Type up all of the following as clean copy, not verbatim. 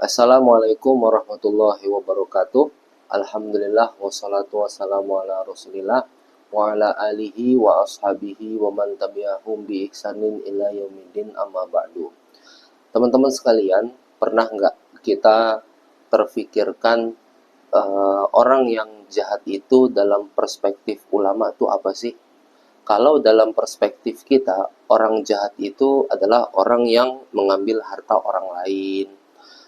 Assalamualaikum warahmatullahi wabarakatuh. Alhamdulillah wassalatu wassalamu ala Rasulillah wa ala alihi wa ashabihi wa man tabi'ahum bi ihsanin ila yaumiddin amma ba'du. Teman-teman sekalian, pernah nggak kita terfikirkan orang yang jahat itu dalam perspektif ulama itu apa sih? Kalau dalam perspektif kita, orang jahat itu adalah orang yang mengambil harta orang lain,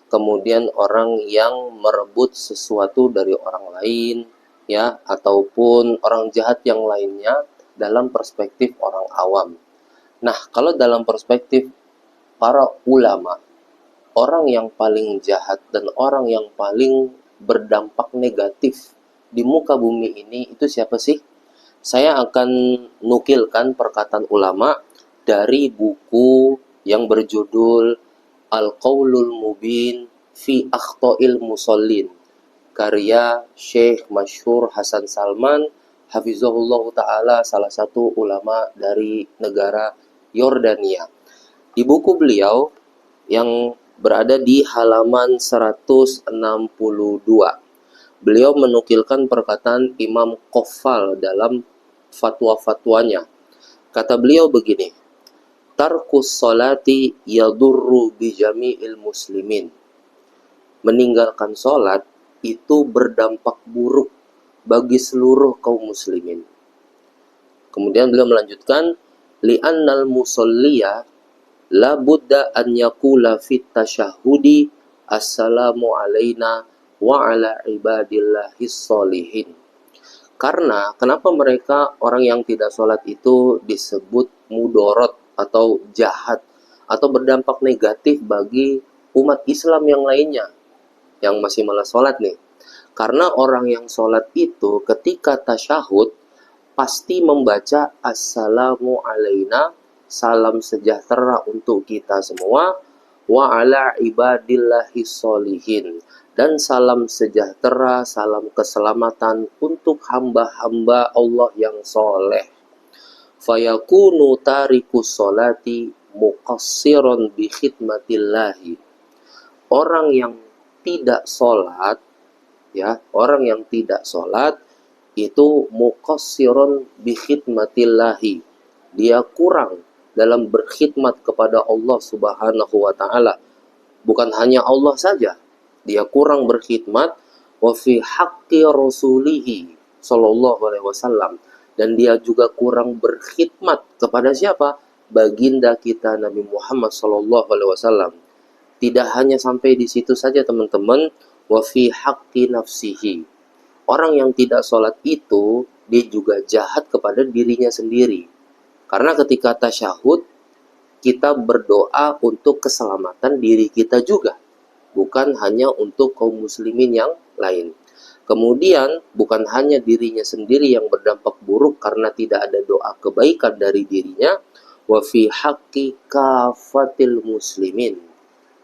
kemudian orang yang merebut sesuatu dari orang lain, ya, ataupun orang jahat yang lainnya dalam perspektif orang awam. Nah, kalau dalam perspektif para ulama, orang yang paling jahat dan orang yang paling berdampak negatif di muka bumi ini itu siapa sih? Saya akan nukilkan perkataan ulama dari buku yang berjudul Al-Qaulul Mubin fi Akhta'il Musallin, karya Syekh Masyhur Hasan Salman hafizahullah ta'ala, salah satu ulama dari negara Yordania. Di buku beliau yang berada di halaman 162, beliau menukilkan perkataan Imam Qaffal dalam fatwa-fatwanya. Kata beliau begini, tarkus sholati yadurru bijami'il muslimin. Meninggalkan sholat itu berdampak buruk bagi seluruh kaum muslimin. Kemudian beliau melanjutkan, li'annal musalliya la budda an yaqula fit tasyahudi assalamu alaina wa ala ibadillahis sholihin. Karena kenapa mereka orang yang tidak sholat itu disebut mudorot atau jahat atau berdampak negatif bagi umat Islam yang lainnya yang masih malas sholat nih? Karena orang yang sholat itu ketika tasyahud pasti membaca assalamu alaina, salam sejahtera untuk kita semua, wa ala ibadillahis sholihin, dan salam sejahtera, salam keselamatan untuk hamba-hamba Allah yang soleh. Fayakunu tarikus sholati muqassiron bi khidmatillahi. Orang yang tidak sholat, ya, orang yang tidak sholat itu muqassiron bi khidmatillahi. Dia kurang dalam berkhidmat kepada Allah Subhanahu wa taala. Bukan hanya Allah saja, dia kurang berkhidmat wa fi haqqi rasulihi sallallahu alaihi wasallam, dan dia juga kurang berkhidmat kepada siapa? Baginda kita Nabi Muhammad sallallahu alaihi wasallam. Tidak hanya sampai di situ saja teman-teman, wa fi haqqi nafsihi. Orang yang tidak sholat itu dia juga jahat kepada dirinya sendiri. Karena ketika tasyahud kita berdoa untuk keselamatan diri kita juga, bukan hanya untuk kaum muslimin yang lain. Kemudian bukan hanya dirinya sendiri yang berdampak buruk karena tidak ada doa kebaikan dari dirinya, wa fi haqqi kafatil muslimin.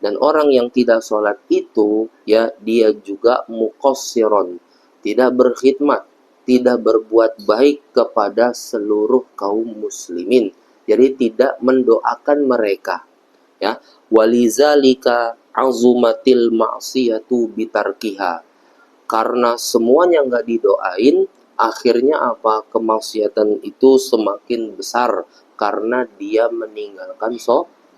Dan orang yang tidak sholat itu, ya, dia juga muqassiron, tidak berkhidmat, tidak berbuat baik kepada seluruh kaum muslimin. Jadi tidak mendoakan mereka, ya. Walizalika azumatil ma'siyatu bitarkiha. Karena semuanya nggak didoain, akhirnya apa? Kemaksiatan itu semakin besar karena dia meninggalkan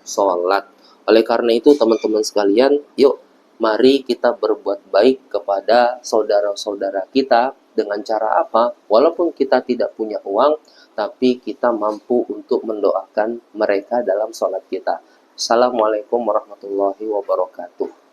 sholat. Oleh karena itu teman-teman sekalian, yuk mari kita berbuat baik kepada saudara-saudara kita dengan cara apa? Walaupun kita tidak punya uang, tapi kita mampu untuk mendoakan mereka dalam sholat kita. Assalamualaikum warahmatullahi wabarakatuh.